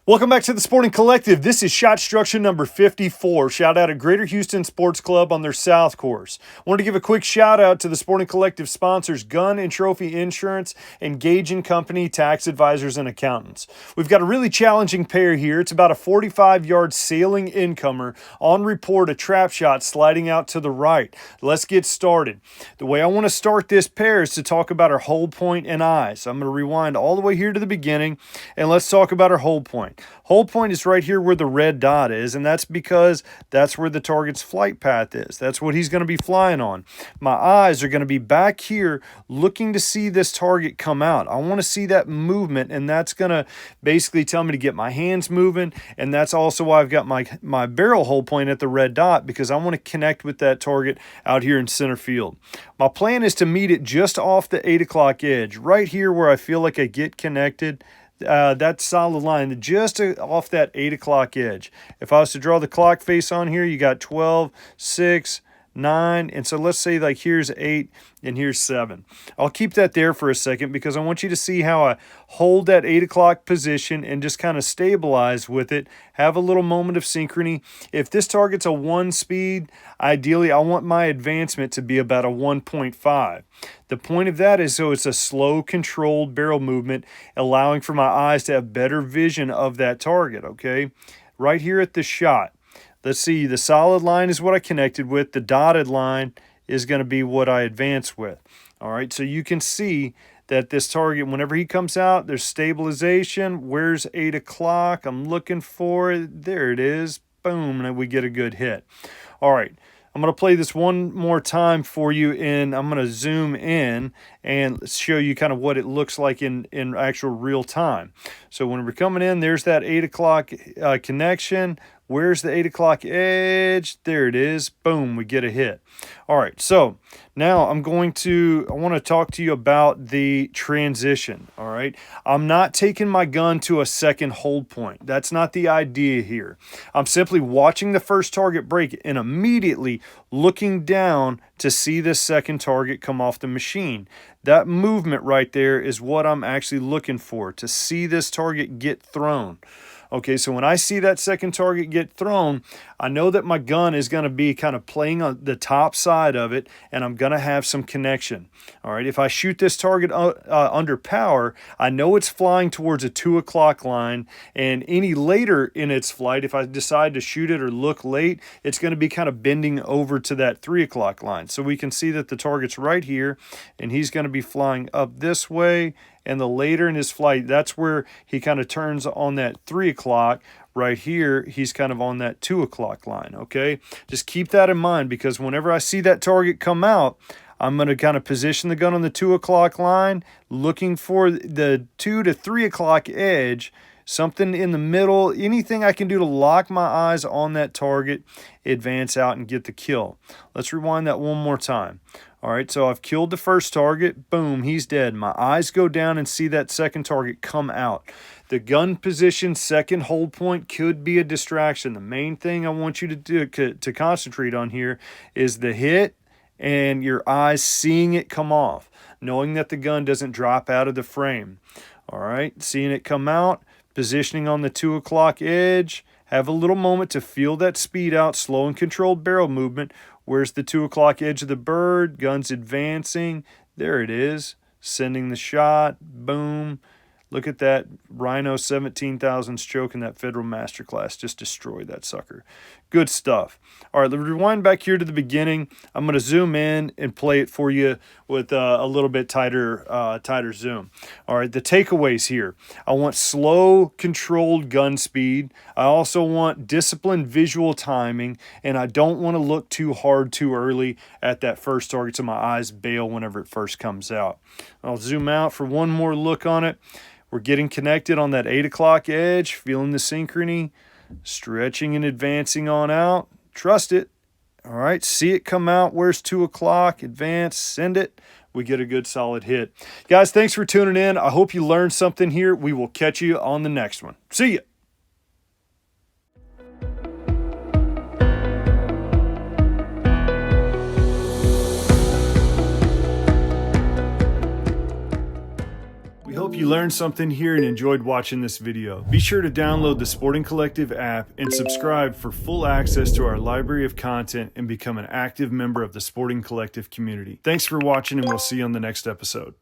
Welcome back to the Sporting Collective. This is Shot-Struction number 54. Shout out to Greater Houston Sports Club on their South Course. Wanted to give a quick shout out to the Sporting Collective sponsors, Gun and Trophy Insurance, and Gage & Company Tax Advisors and Accountants. We've got a really challenging pair here. It's about a 45-yard sailing incomer. On report, a trap shot sliding out to the right. Let's get started. The way I want to start this pair is to talk about our hold point and eyes. I'm going to rewind all the way here to the beginning, and let's talk about our hold point. Hold point is right here where the red dot is, and that's because that's where the target's flight path is. That's what he's going to be flying on. My eyes are going to be back here looking to see this target come out. I want to see that movement, and that's going to basically tell me to get my hands moving, and that's also why I've got my barrel hold point at the red dot, because I want to connect with that target out here in center field. My plan is to meet it just off the 8 o'clock edge, right here where I feel like I get connected. That solid line just off that 8 o'clock edge. If I was to draw the clock face on here, you got 12, 6, 9, and so let's say like here's 8 and here's 7. I'll keep that there for a second because I want you to see how I hold that 8 o'clock position and just kind of stabilize with it, have a little moment of synchrony. If this target's a 1 speed, ideally I want my advancement to be about a 1.5. The point of that is so it's a slow, controlled barrel movement, allowing for my eyes to have better vision of that target, okay? Right here at the shot. Let's see, the solid line is what I connected with. The dotted line is going to be what I advance with. All right, so you can see that this target, whenever he comes out, there's stabilization. Where's 8 o'clock? I'm looking for it. There it is. Boom, and we get a good hit. All right. I'm going to play this one more time for you, and I'm going to zoom in and show you kind of what it looks like in actual real time. So when we're coming in, there's that 8 o'clock connection. Where's the 8 o'clock edge? There it is. Boom, we get a hit. All right, so now I want to talk to you about the transition, all right? I'm not taking my gun to a second hold point. That's not the idea here. I'm simply watching the first target break and immediately looking down to see the second target come off the machine. That movement right there is what I'm actually looking for, to see this target get thrown. Okay, so when I see that second target get thrown, I know that my gun is going to be kind of playing on the top side of it, and I'm going to have some connection. All right, if I shoot this target under power, I know it's flying towards a 2 o'clock line, and any later in its flight, if I decide to shoot it or look late, it's going to be kind of bending over to that 3 o'clock line. So we can see that the target's right here, and he's going to be flying up this way, and the later in his flight, that's where he kind of turns on that 3 o'clock. Right here, he's kind of on that 2 o'clock line, okay? Just keep that in mind, because whenever I see that target come out, I'm going to kind of position the gun on the 2 o'clock line, looking for the 2 to 3 o'clock edge, something in the middle, anything I can do to lock my eyes on that target, advance out and get the kill. Let's rewind that one more time. All right, so I've killed the first target. Boom, he's dead. My eyes go down and see that second target come out. The gun position, second hold point could be a distraction. The main thing I want you to do to concentrate on here is the hit and your eyes seeing it come off, knowing that the gun doesn't drop out of the frame. All right, seeing it come out, positioning on the 2 o'clock edge, have a little moment to feel that speed out, slow and controlled barrel movement. Where's the 2 o'clock edge of the bird? Gun's advancing. There it is. Sending the shot. Boom. Look at that. Rhino 17,000 stroke in that Federal Masterclass. Just destroyed that sucker. Good stuff. All right, let's rewind back here to the beginning. I'm going to zoom in and play it for you with a little bit tighter zoom. All right, the takeaways here. I want slow, controlled gun speed. I also want disciplined visual timing, and I don't want to look too hard too early at that first target so my eyes bail whenever it first comes out. I'll zoom out for one more look on it. We're getting connected on that 8 o'clock edge, feeling the synchrony, stretching and advancing on out. Trust it. All right, see it come out. Where's 2 o'clock? Advance, send it. We get a good solid hit. Guys, thanks for tuning in. I hope you learned something here. We will catch you on the next one. See ya. We hope you learned something here and enjoyed watching this video. Be sure to download the Sporting Collective app and subscribe for full access to our library of content and become an active member of the Sporting Collective community. Thanks for watching, and we'll see you on the next episode.